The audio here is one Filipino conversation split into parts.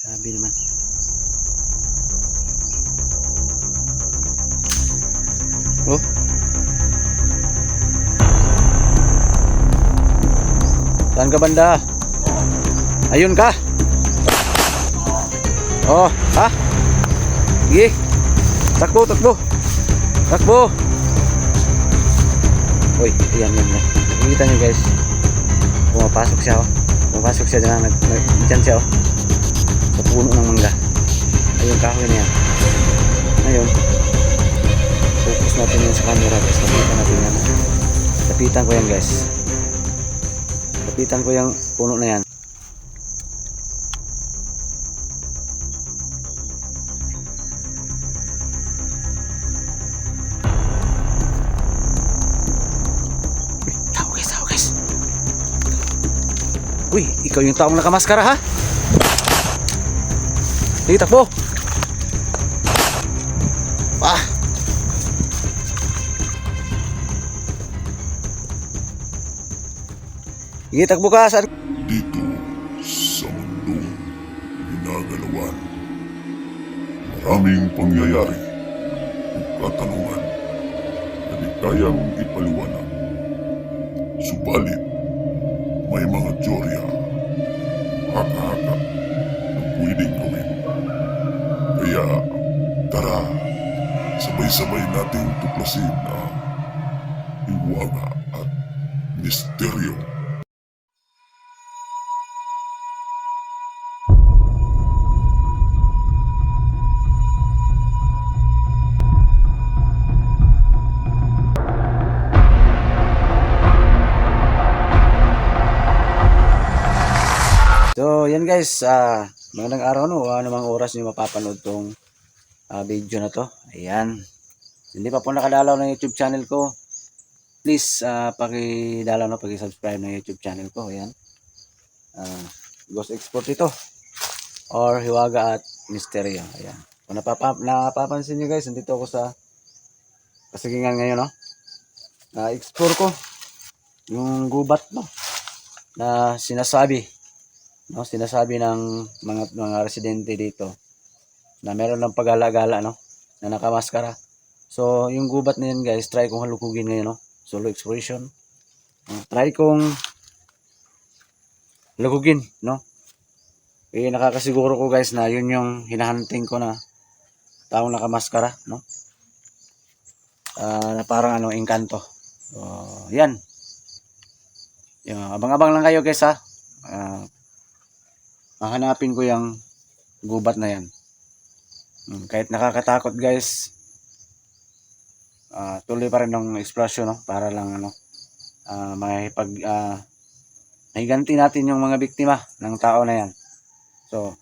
Sabi naman. Oh. Saan ka banda? Ayun ka. Oh, ha? Sige. Takbo, takbo. Takbo. Uy, ayan, yan. Nakikita nyo guys. Pumapasok siya, oh. Pumapasok siya dyan. Dyan siya, oh. Sa puno ng mangga. Ayun, kahoy na yan. Ayun. Focus natin yun sa camera guys. Lapitan natin yan. Lapitan ko yan guys. Lapitan ko yung puno na yan. Tao guys. Uy, ikaw yung taong nakamaskara ha? Sige, takbo. Ah. Sige, takbo ka. Saan? Dito sa mundong ginagalawan, maraming pangyayari o katanungan na di kayang ipaliwanag. Subalit, may mga teorya, haka-haka na pwedeng gawin. Kaya, tara, sabay-sabay nating tuklasin ang hiwaga at misteryo. So, yan guys, magandang araw no, anumang oras niyo mapapanood tong video na to. Ayan. Hindi pa po nakadalaw ng YouTube channel ko. Please, paki-dalaw na, paki-subscribe ng YouTube channel ko. Ayan. Ghost Export ito. Or Hiwaga at Misteryo. Ayan. Kung napapansin niyo guys, nandito ako sa Kasagingan ngayon, no? Na-explore ko yung gubat, no? Na sinasabi ng mga residente dito na meron ng pagala-gala no na nakamaskara. So yung gubat na yan guys, try kong halukugin ngayon no, solo exploration. Try kong halukugin no. Nakakasiguro ko guys na yun yung hinahunting ko na taong nakamaskara no. Na parang engkanto. So yan. Abang-abang lang kayo guys ha. Hahanapin ko yung gubat na yan. Kahit nakakatakot guys, tuloy pa rin ng exploration no? Para lang mahiganti natin yung mga biktima ng tao na yan. So,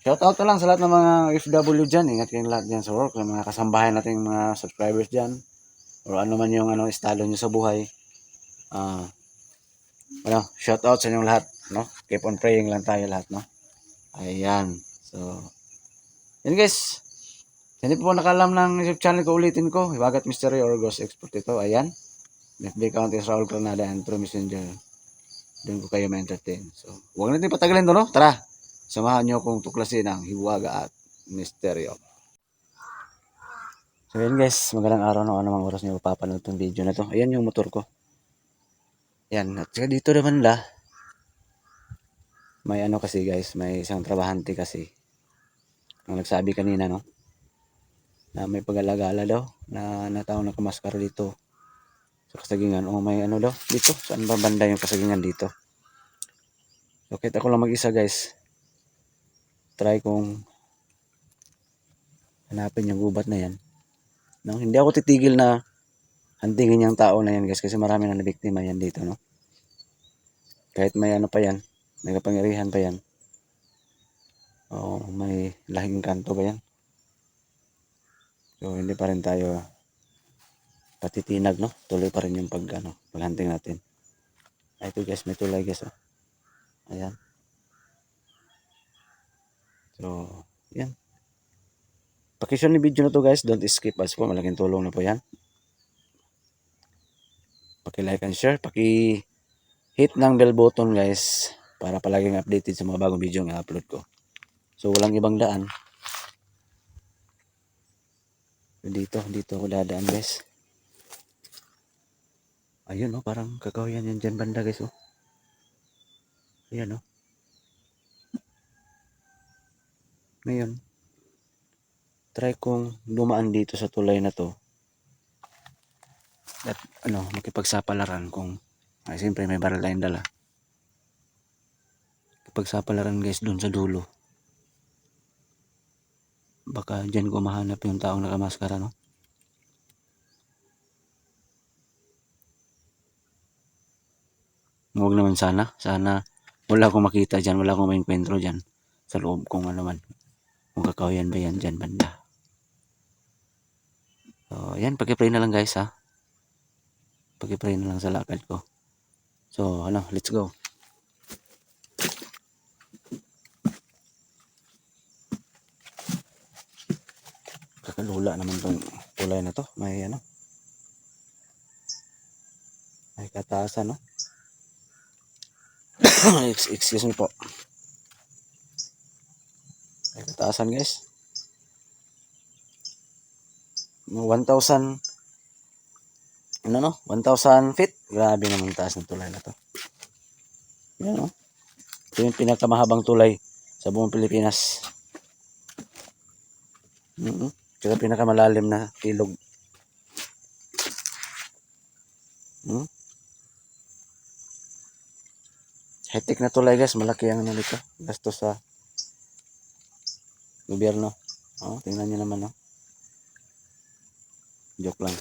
shout out na lang sa lahat ng mga FW dyan. Ingat kayong lahat dyan sa work, yung mga kasambahay natin, mga subscribers dyan, or ano man yung estado nyo sa buhay. Shout out sa inyong lahat no? Keep on praying lang tayo lahat no. Ayan. So, yan guys. Hindi po nakalam ng YouTube channel ko, ulitin ko. Hiwaga at Misteryo or Ghost Export ito. Ayan. FB account is Raul Granada and through Messenger. Doon ko kayo ma-entertain. So, huwag natin patagalin to, no? Tara. Samahan nyo akong tuklasin ng Hiwaga at Misteryo. So, yan guys. Magandang araw na anumang oras nyo papanood itong video na to. Ayan yung motor ko. Yan. At saka dito naman may kasi guys, may isang trabahante kasi ang nagsabi kanina no na may pag-alagala daw na tao nakamaskara dito sa Kasagingan. O may daw dito, saan ba banda yung Kasagingan dito? So kahit ako lang mag-isa guys, try kong hanapin yung gubat na yan no? Hindi ako titigil na huntingin yung tao na yan guys, kasi marami na nabiktima yan dito no. Kahit may pa yan, may kapangyarihan pa yan, may lahing kanto ba yan, so hindi pa rin tayo patitinag no, tuloy pa rin yung paghunting natin. Ito guys, may tulay guys oh. Ayan. So yan, pakishare ni video na to guys, don't skip ads po, malaking tulong na po yan. Paki-like and share, paki-hit ng bell button guys para palaging updated sa mga bagong video na upload ko. So walang ibang daan. Dito ako dadaan guys. Ayun oh, parang kakahuyan yan dyan banda guys oh. Ayan oh. Ngayon, try kong dumaan dito sa tulay na to. At makipagsapalaran kung siyempre may baril tayong dala. Pagsapalaran guys dun sa dulo. Baka dyan ko mahanap yung taong nakamaskara no. Huwag naman sana. Sana wala akong makita dyan. Wala akong mainkwentro dyan. Sa loob kung ano man. Kung kakahuyan ba yan dyan banda. So ayan, pag-pray na lang guys ha. Pag-pray na lang sa lakad ko. So let's go. Kakalula naman tong tulay na to. May may kataasan no. Excuse me po. May kataasan guys. 1,000 1,000 feet. Grabe naman taas ng tulay na to. Yan no. Ito yung pinakamahabang tulay sa buong Pilipinas. Tsaka pinakamalalim na ilog. High-tech na tulay guys. Malaki ang nito. Gastos sa gobyerno. Tingnan nyo naman no. Joke lang.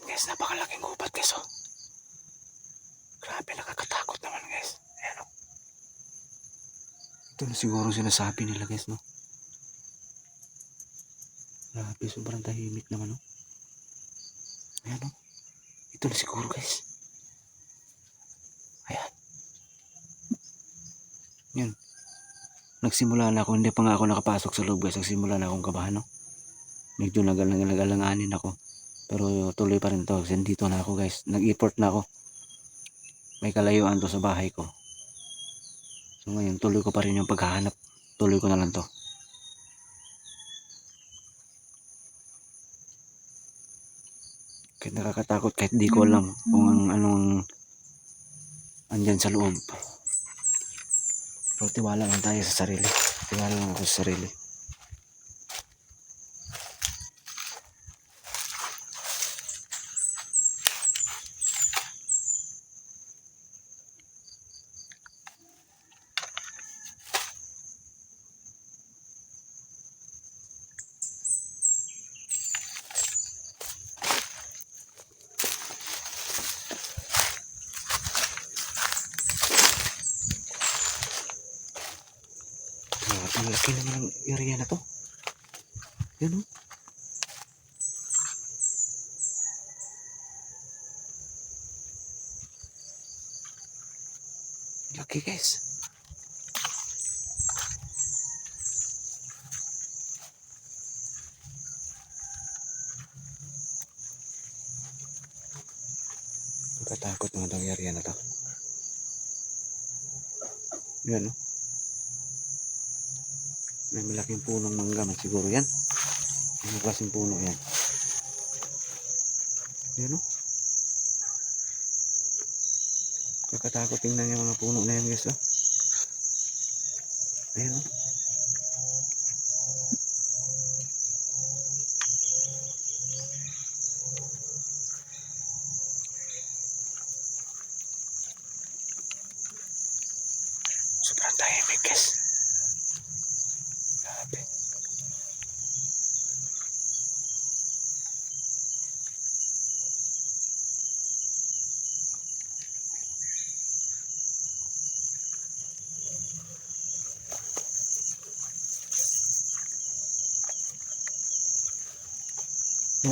Guys, napakalaking gubat guys oh. Grabe, nakakatakot naman guys. Ayan oh. Ito na siguro sinasabi nila guys no. Grabe, sobrang tahimik naman oh. Ayan oh. Ito na siguro guys. Ayan. Yun. Nagsimula na ako, hindi pa nga ako nakapasok sa loob guys. Nagsimula na akong kabahan no. Medyo nagalanganin ako. Pero tuloy pa rin to. Kasi dito na ako guys. Nag-effort na ako. May kalayuan to sa bahay ko. So ngayon tuloy ko pa rin yung paghahanap. Tuloy ko na lang to. Kahit nakakatakot. Kahit di ko alam kung anong andyan sa loob. Pero tiwala lang tayo sa sarili. Tiwala lang ako sa sarili. Ang laki naman ng area na to. Yan o. Laki guys. Nakatakot mga itong area na to. Yan o. May malaking punong mangga man siguro yan. Ano klaseng puno yan? Yan o. Kakatakot tingnan yung mga puno na yan guys o. Ayan o. Sobrang tahimik guys. Grabe.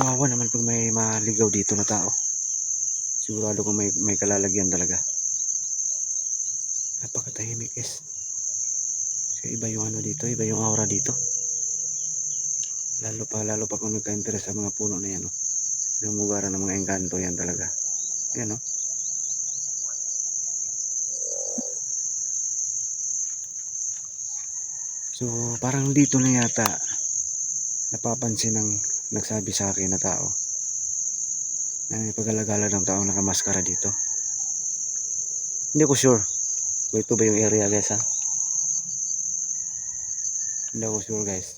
kawawa naman pag may maligaw dito na tao. Sigurado ko may kalalagyan talaga. Napakatahimik guys. So, iba yung ano dito, iba yung aura dito. Lalo pa kung nagka-interest sa mga puno na yan. Oh. Namugara ng mga engkanto yan talaga. Ayan oh. So parang dito na yata napapansin ng nagsabi sa akin na tao. May pag-alagala ng tao nakamaskara dito. Hindi ko sure kung ito ba yung area guys ha. Hindi ako sure guys.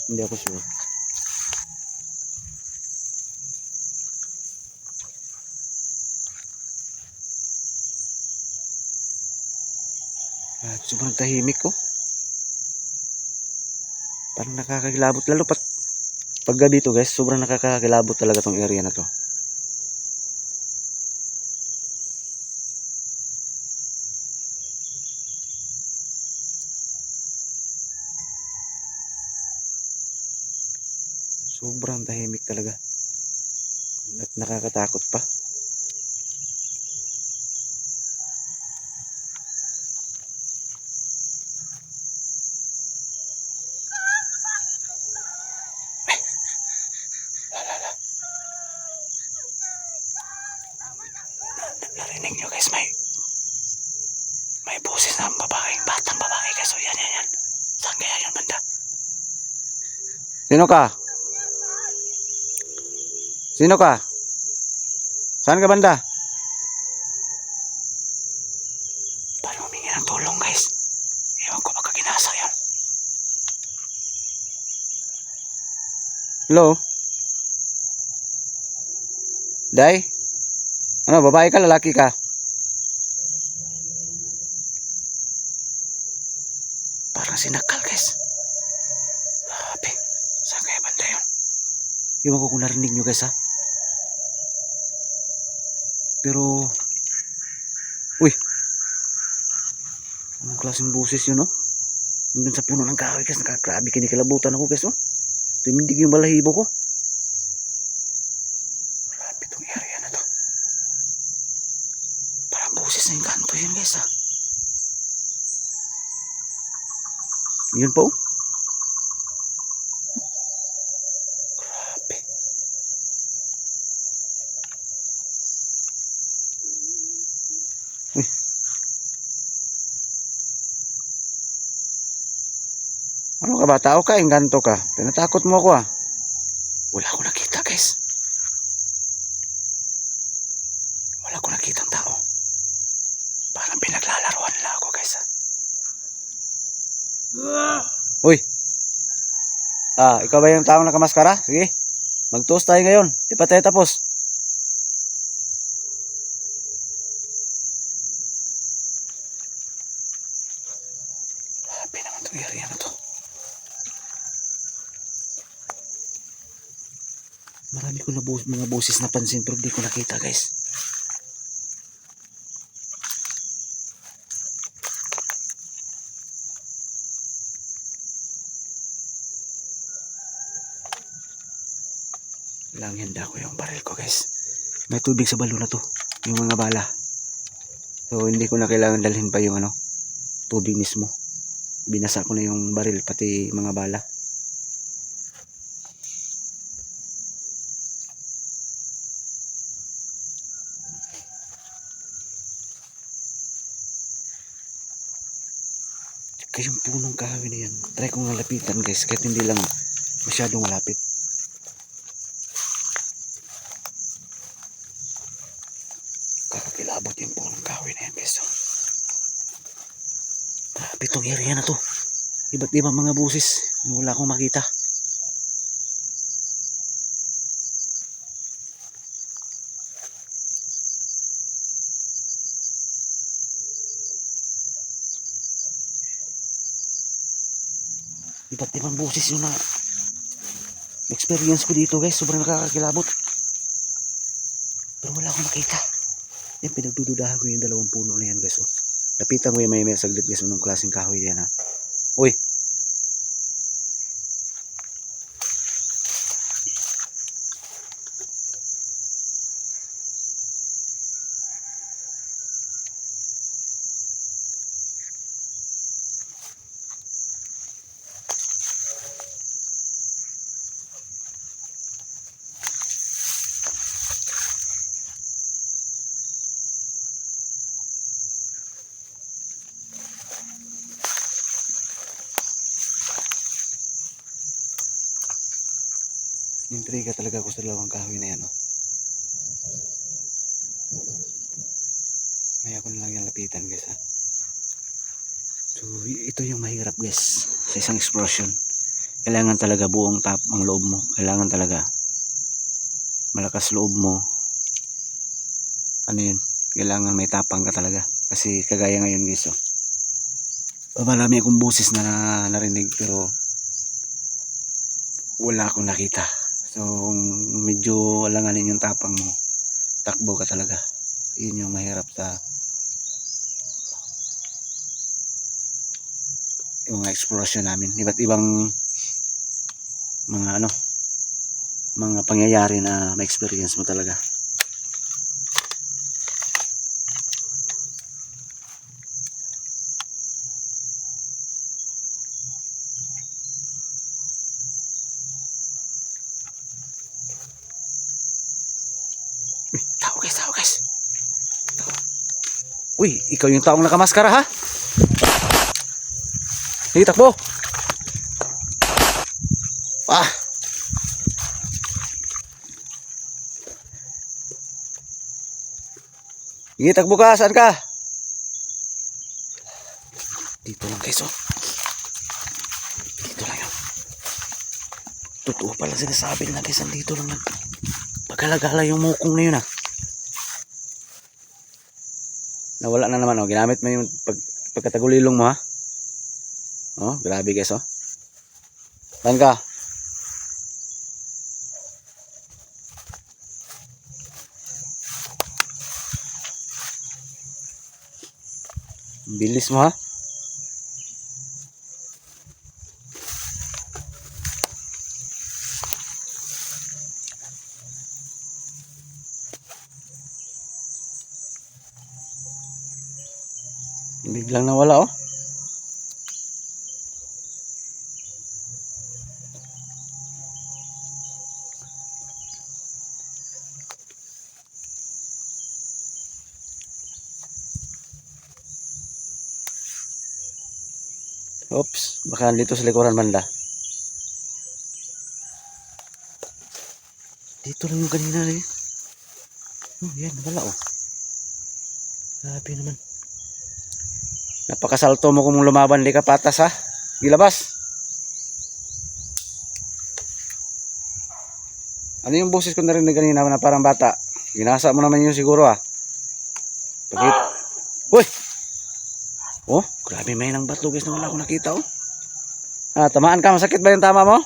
Hindi ako sure. Sobrang tahimik ko. Parang nakakakilabot. Lalo pag gabi to guys, sobrang nakakakilabot talaga tong area na to. Sobrang tahimik talaga. At nakakatakot pa. Narinig nyo guys, may boses ng batang babae guys. So yan. Saan kaya yun banda? Sino ka? Sino ka? Saan ka banda? Parang humingi ng tulong guys. Ewan ko baka ginasa yun. Hello? Day? Ano, babae ka, lalaki ka? Parang sinakal guys. Grabe. Saan kaya banda yun? Ewan ko kung narinig nyo guys ha. Pero uy, anong klaseng boses yun no? Nandun sa puno ng kahoy guys. Nakakrabi kinikilabutan ako guys no? Tumindig yung balahibo ko. Grabe itong area na to. Parang boses na yung kanto yun guys ha. Yun po. Grabe. Uy. Ano ka ba? Tao ka? Engkanto ka? Tinatakot mo ako ah. Wala akong nakita guys. Wala akong nakitang tao. Parang pinaglalaroan nila ako guys ah. Uy. Ikaw ba yung taong nakamaskara? Sige. Mag-toast tayo ngayon. Di pa tayo tapos. Grabe naman itong area na to. Marami ko na mga boses napansin pero di ko nakita guys. Lang handa ko yung baril ko guys. May tubig sa balon na to. Yung mga bala. So hindi ko na kailangan dalhin pa yung tubig mismo. Binasa ko na yung baril pati mga bala. Tsaka yung punong kahoy na yan. Try kong nalapitan guys kahit hindi lang masyadong malapit. Kakakilabot yung punong kahoy na yan guys. So, grabe itong area na to. Iba't ibang mga busis. Wala akong makita. Iba't ibang busis yung experience ko dito guys. Sobrang nakakakilabot. Pero wala akong makita. Yan, pinagdududahan ko yung dalawang puno na yan guys. Oh. Lapitan ko yung may saglit guys. Anong klaseng kahoy yan ha. Uy. Intriga talaga ako sa dalawang kahoy na yan, oh. Kaya ko na lang yan lapitan, guys, ha. So, ito yung mahirap, guys, sa isang explosion. Kailangan talaga buong tap ang loob mo. Kailangan talaga malakas loob mo. Ano yun? Kailangan may tapang ka talaga. Kasi kagaya ngayon, guys, oh. Marami akong boses na narinig pero wala akong nakita. So, medyo alanganin yung tapang mo. Takbo ka talaga. Yun yung mahirap sa yung mga exploration namin. Iba't ibang mga mga pangyayari na ma-experience mo talaga. Tao, guys, tao, guys. Uy, ikaw yung taong nakamaskara, ha? Sige, takbo. Ah. Sige, takbo ka. Saan ka? Dito lang, guys, oh. Dito lang yun. Totoo pala sinasabi nila, guys. Dito lang yan. Pagkalagala yung mukong na yun, ah. Nawala na naman, oh. Ginamit mo yung pagkatagulilong mo, ha. Oh, grabe, guys, oh. Saan ka? Bilis mo, ha. Biglang nawala, oh. Oops, baka dito sa likuran banda. Dito lang yung kanina, eh. Oh, yan, wala, oh. Grabe naman. Napakasalto mo kung lumaban, di ka patas, ha. Gilabas. Ano yung boses ko narinig kanina na parang bata? Ginasa mo naman yun siguro, ha. Bakit? Uy! Oh, grabe, may nang bato, guys, na wala akong nakita, oh. Ah, tamaan ka? Masakit ba yung tama mo?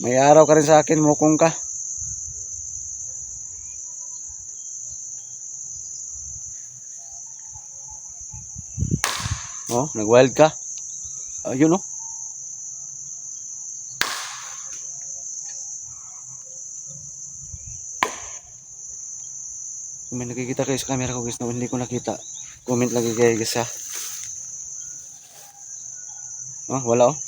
May araw ka rin sa akin, mukong ka. Oh, nag-wild ka. Ayun, oh. Kung may nakikita kayo sa camera ko, guys, na hindi ko nakita, comment lagi kayo, guys, ha. Oh, wala, oh.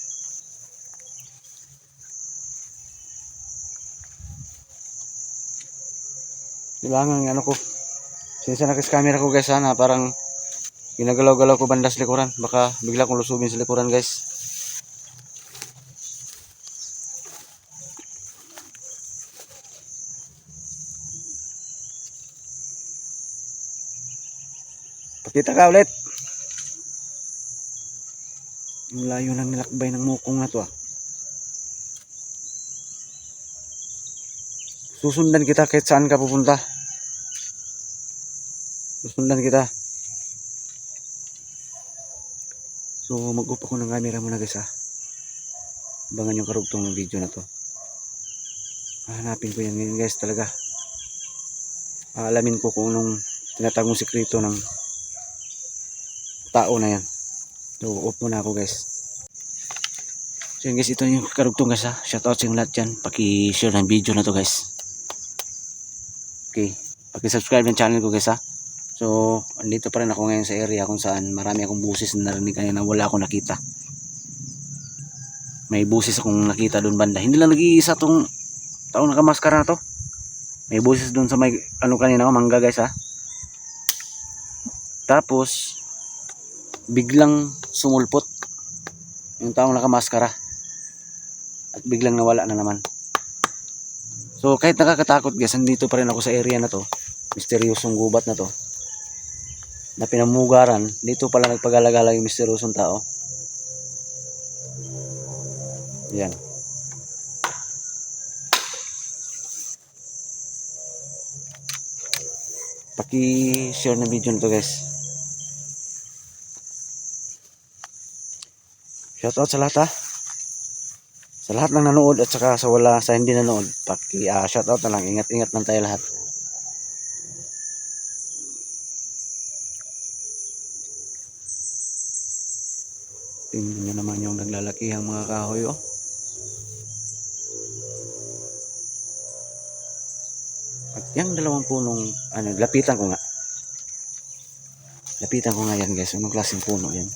Kailangan ano ko. Sinisa na sa camera ko, guys, ha, na parang ginagalaw-galaw ko banda sa likuran. Baka bigla kong lusubin sa likuran, guys. Pakita ka ulit. Ang layo ng nilakbay ng mukong na to, ah. Susundan kita kahit saan ka pupunta. Susundan kita. So, mag-up ako ng camera muna, guys, ha. Abangan yung karugtong ng video na to. Hanapin ko yan ngayon, guys, talaga. Alamin ko kung anong tinatagong sikreto ng tao na yan. So, off muna ako, guys. So, yun, guys, ito yung karugtong, guys, ha. Shoutout sa lahat dyan. Paki-share ng video na to, guys. Okay. Paki-subscribe ng channel ko, guys, ha. So, andito pa rin ako ngayon sa area kung saan marami akong buses na narinig kanina na wala akong nakita. May buses akong nakita doon banda. Hindi lang nag-iisa tong taong nakamaskara na to. May buses doon sa may ano kanina, mangga, guys, ha. Tapos biglang sumulpot yung taong nakamaskara at biglang nawala na naman. So kahit nakakatakot guys, nandito pa rin ako sa area na to. Misteryosong gubat na to. Na pinamugaran, dito pala nagpagalagala yung misteryosong tao. Yan. Paki-share na video nito guys. Shoutout sa lahat ha. Sa lahat ng nanood at saka sa hindi nanood. Shoutout na lang. Ingat-ingat lang tayo lahat. Tingnan nyo naman yung naglalakihang mga kahoy oh. At yung dalawang punong, lapitan ko nga. Lapitan ko nga yan guys. Anong klaseng puno yan.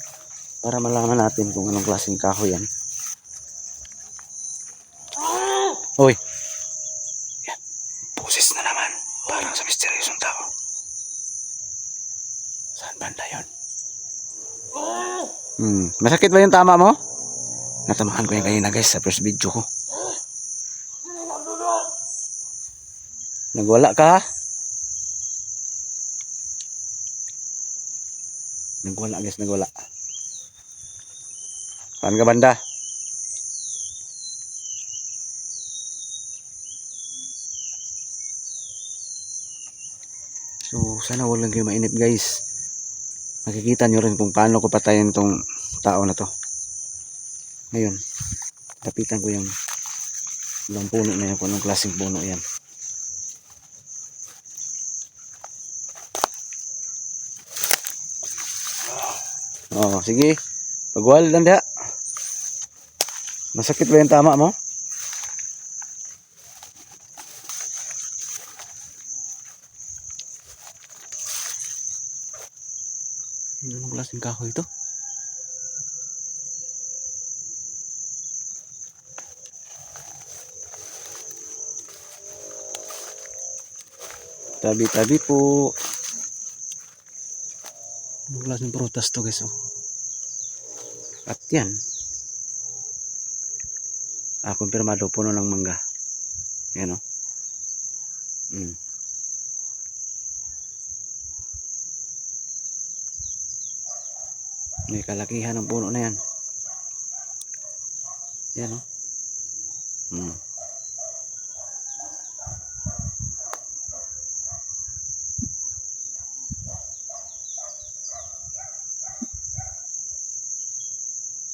Para malaman natin kung anong klaseng kahoy yan. Hoy! Yan. Boses na naman. Parang sa misteryosong tao. Saan banda yun? Masakit ba yung tama mo? Natamahan ko yan kanina guys sa first video ko. Nagwala ka? Nagwala guys, nagwala. Saan ka banda? So sana wag lang kayo mainip guys. Makikita nyo rin kung paano ko patayin tong tao na to. Ngayon, tapitan ko yung ilang puno na yan, kung anong klaseng puno yan. Oh, sige. Pagwal lang da. Masakit ba yung tama mo? Anong klaseng kahoy ito? Tabi-tabi po. Anong klaseng prutas to guys oh. At yan. Kumpirmado, puno ng mangga. Yan oh. May kalakihan ng puno na yan. Yan oh.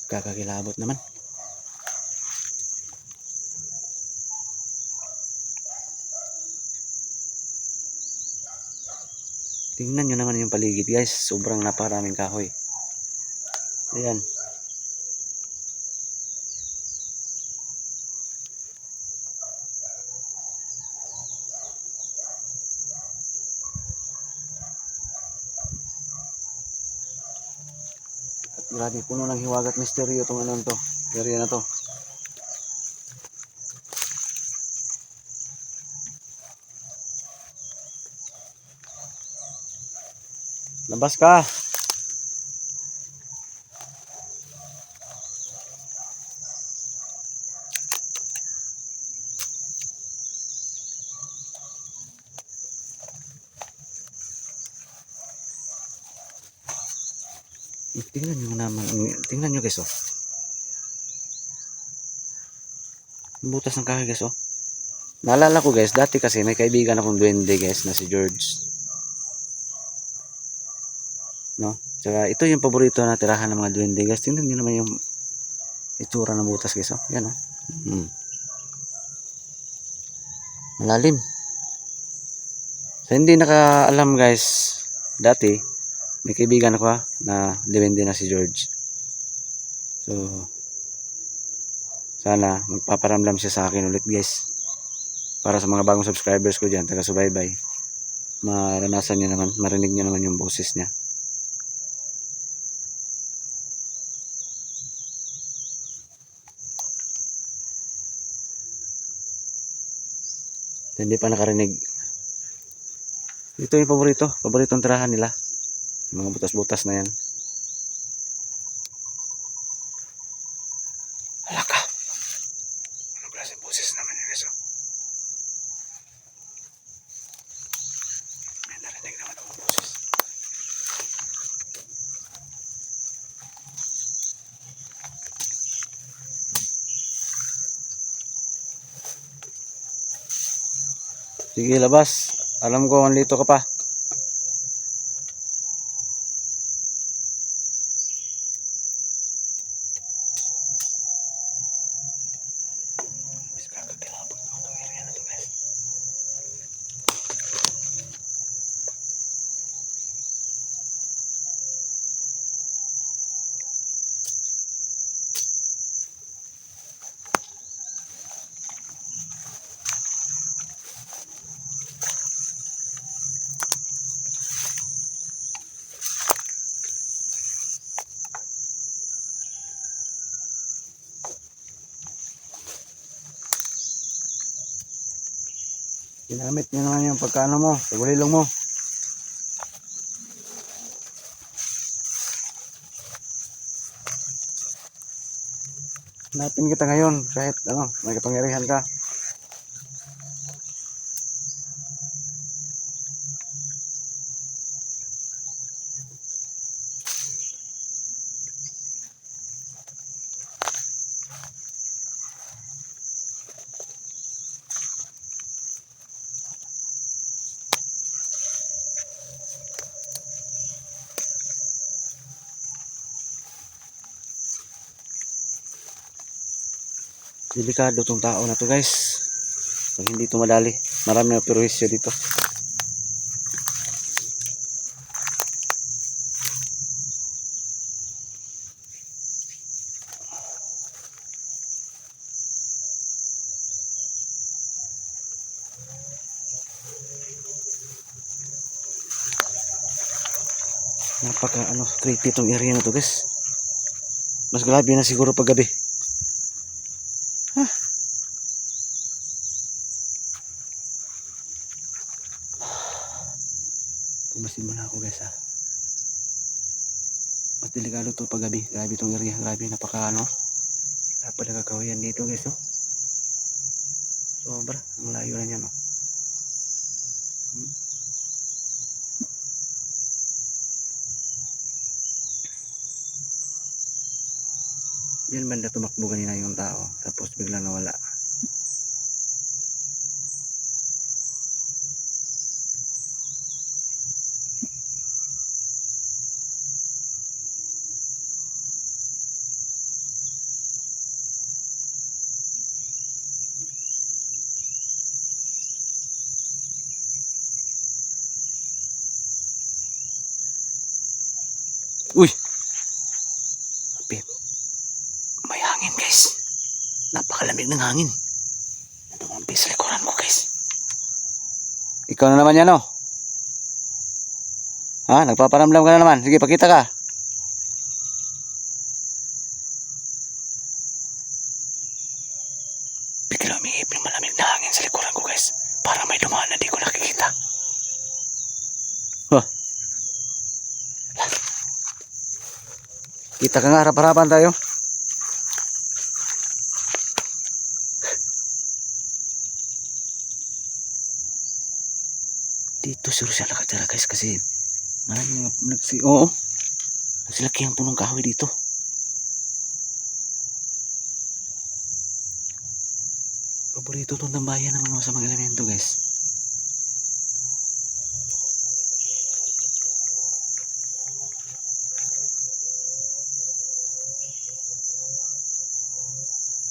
Kakakilabot naman. Tingnan nyo naman yung paligid guys. Sobrang naparaming kahoy. Ayan. At grabe, puno ng hiwagat misteryo itong ano to. Area na to. Labas ka. Tingnan nyo naman. Tingnan nyo guys oh. Butas ng kahoy guys oh. Naalala ko guys, dati kasi may kaibigan akong duwende guys na si George. No? Tsaka ito yung paborito na tirahan ng mga duwende guys. Tingnan nyo naman yung itsura ng butas guys oh. Yan oh. Malalim. Sa hindi nakaalam guys, dati may kaibigan ako na duwende na si George. So sana magpaparamdam siya sa akin ulit guys. Para sa mga bagong subscribers ko dyan, taga-subaybay, maranasan niya naman, marinig niya naman yung boses niya. Hindi pa nakarinig. Ito yung paboritong tirahan nila. Yung mga butas-butas na yan. Hala ka. Anong klaseng boses naman yun guys oh. Narinig naman ang boses. Sige, labas. Alam ko, andito ka pa. Kakagilabot na itong area na to, guys. Ginamit niyo naman yung pagkano mo, pagulilong mo. Hanapin kita ngayon kahit ano, may kapangyarihan ka. Delikado tong tao na to, guys. Pag hindi ito madali, marami na perwisyo dito. Napaka creepy tong area na to, guys. Mas grabe na siguro pag gabi. Pumasin muna ako, guys, ha. Mas delikado to pag gabi. Grabe tong area, grabe, napaka dapat nakakawayan dito, guys, oh. Sobra, ang layo na niyan, oh. Yan banda tumakbo kanina yung tao, tapos biglang nawala. Uy! Pip. May hangin, guys. Napakalamig ng hangin. Tumampi sa likuran ko, guys. Ikaw na naman yan, oh. Ha? Nagpaparamdam ka na naman. Sige, pakita ka. Bigla umiihip ng malamig na hangin sa likuran ko, guys. Para may dumaan na di ko nakikita. Huh. Kita ka nga, harap-harapan tayo. Dito sure siya nakatira, guys, kasi maraming oo, nagsilaki ang punong kahoy dito. Paborito itong tambayan ng mga masamang elemento, guys.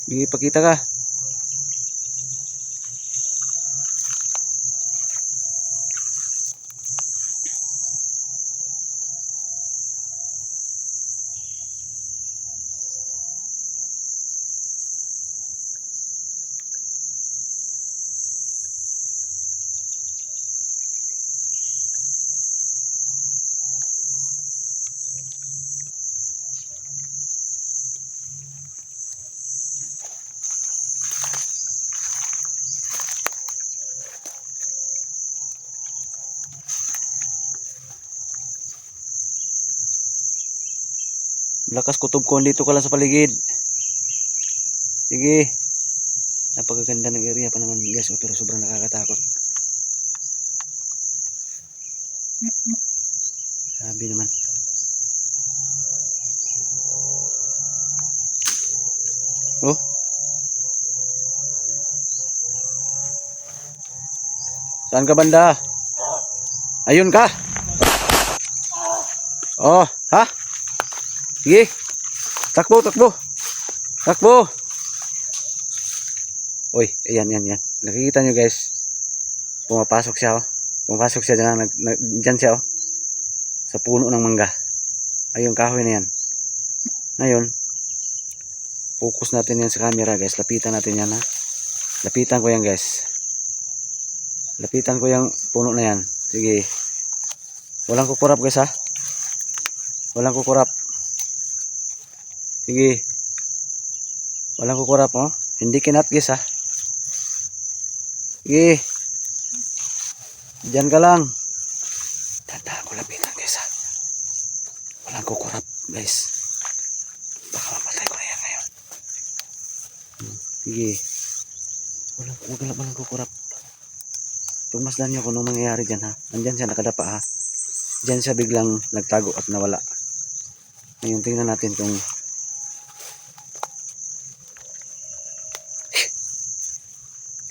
Sige, pakita ka. Lakas kutob ko, dito ka lang sa paligid. Sige. Napakaganda ng area pa naman, guys, pero sobrang nakakatakot. Grabe naman. Oh. Saan ka banda? Ayun ka. Oh, ha? Sige. Takbo, takbo. Takbo. Uy, ayan, yan. Nakikita nyo guys. Pumapasok siya, oh. Pumapasok siya dyan, dyan siya, oh. Sa puno ng mangga. Ayun, kahoy na yan. Ngayon, focus natin yan sa camera guys. Lapitan natin yan, ha. Lapitan ko yan guys. Lapitan ko yung puno na yan. Sige. Walang kukurap guys, ha. Walang kukurap. Sige. Walang kukurap, oh. Hindi kinat guys, ha. Sige. Diyan ka lang. Tanda ko lapitan guys, ha. Walang kukurap guys. Baka mapatay ko na yan ngayon. Sige. Walang kukurap. Pagmasdan nyo kung anong mangyayari dyan, ha. Andyan siya nakadapa, ha. Diyan siya biglang nagtago at nawala. Ngayon tingnan natin kung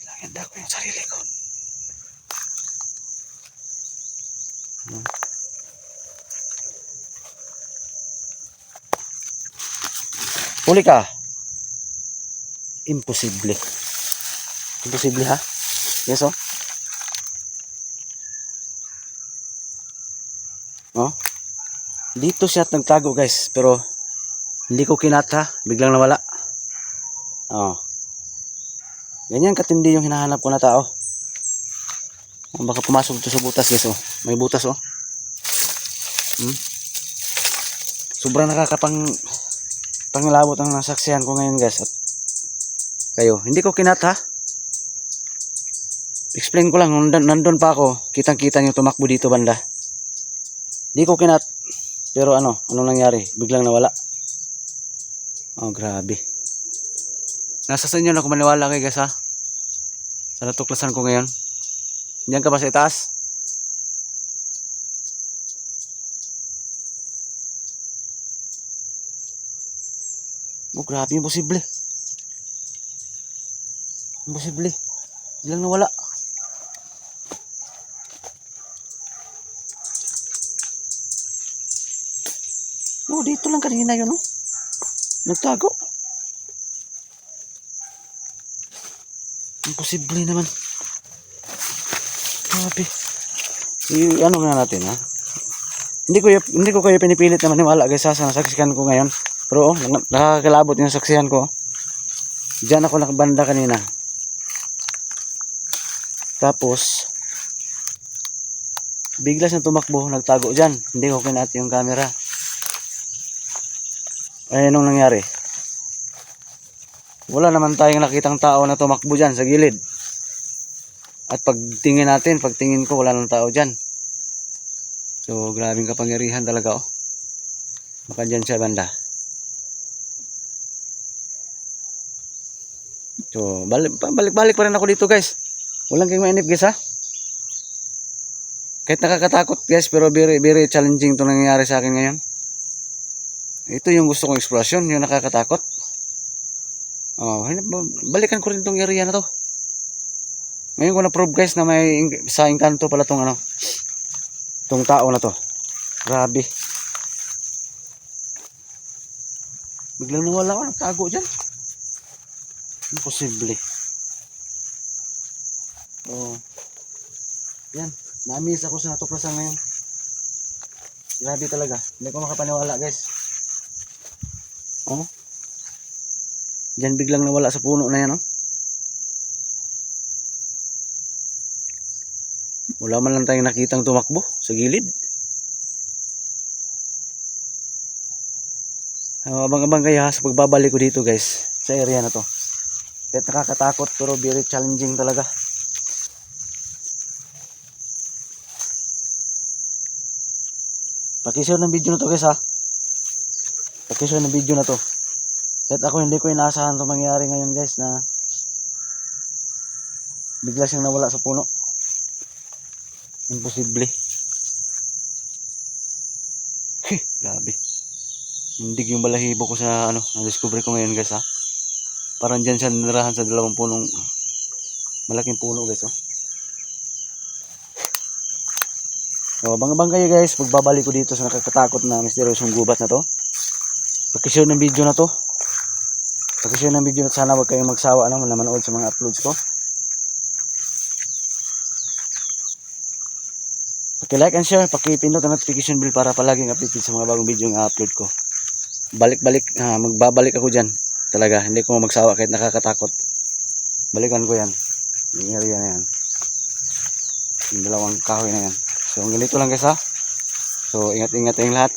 langanda ko yung sarili ko. Huli ka. Imposible. Imposible, ha. Yes, oh. Oh. Dito siya nagtago guys, pero hindi ko kinata, biglang nawala. Oh. Ganyan katindi yung hinahanap ko na tao. Baka pumasok to sa butas guys, oh. May butas, oh. Sobrang panglabot ang nasaksihan ko ngayon guys. At kayo, hindi ko kinata. Explain ko lang, nandun pa ako, kitang-kita nyo tumakbo dito banda. Hindi ko kinat. Pero anong nangyari? Biglang nawala. Oh, grabe. Nasa sa inyo na kung maniwala kayo guys, ha. Sa natuklasan ko ngayon. Diyan ka ba sa itaas? Oh, grabe. Imposible. Imposible. Biglang nawala. Oh, dito lang kanina yun, oh. Nagtago. Imposible naman. Grabe. Ano nga natin, ha? Hindi ko kayo pinipilit na maniwala guys, sa nasaksihan ko ngayon. Pero oh, nakakilabot yung saksihan ko. Diyan ako nakabanda kanina. Tapos bigla siyang tumakbo, nagtago dyan. Hindi ko kinat yung camera. Ay, anong nangyari? Wala naman tayong nakitang tao na tumakbo dyan sa gilid. At pagtingin ko, wala nang tao dyan. So, grabing kapangyarihan talaga, oh. Baka dyan siya banda. So, balik pa rin ako dito guys. Walang kayong mainip guys, ha. Kahit nakakatakot guys, pero very, very challenging itong nangyayari sa akin ngayon. Ito yung gusto kong eksplosyon, yung nakakatakot. Oh, balikan ko rin itong area na to. Ngayon ko na-prove guys na may sa engkanto pala itong itong tao na to. Grabe. Biglang nawala ako, nagtago dyan. Imposible. Oh. Yan, na-miss ako sa natuklasan ngayon. Grabe talaga. Hindi ko makapaniwala guys. Oh. Diyan biglang nawala sa puno na yan, oh. Wala man lang tayong nakitang tumakbo sa gilid. Abang-abang kayo ha sa pagbabalik ko dito guys, sa area na to. Kahit nakakatakot pero very challenging talaga. Pakishare ng video na to guys, ha. Pakishare ng video na to. Kahit ako hindi ko inaasahan itong mangyari ngayon guys, na bigla siyang nawala sa puno. Imposible. laki. Grabe. Hindi yung balahibo ko sa ano, na-discover ko ngayon guys ha. Parang dyan siya nirahan sa dalawang punong, malaking puno guys oh. So, bang kayo guys, pagbabalik ko dito sa nakakatakot na misteryosong gubat na to. Pakishare ng video na to. Pakishare ng video at sana wag kayong magsawa na manood sa mga uploads ko. Paki-like and share, paki-pindot ang notification bell para palaging updated sa mga bagong video na upload ko. Balik-balik, magbabalik ako dyan. Talaga, hindi ko magsawa kahit nakakatakot. Balikan ko yan. Yung area na yan. Yung dalawang kahoy na yan. So, ganito lang guys ha. So, ingat-ingat tayong lahat.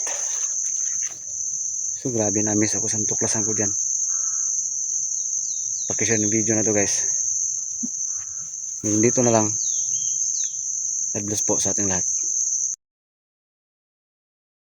So, grabe na-miss ako sa tuklasan ko dyan. Pakishare ng video na to guys. Dito na lang. God bless po sa ating lahat.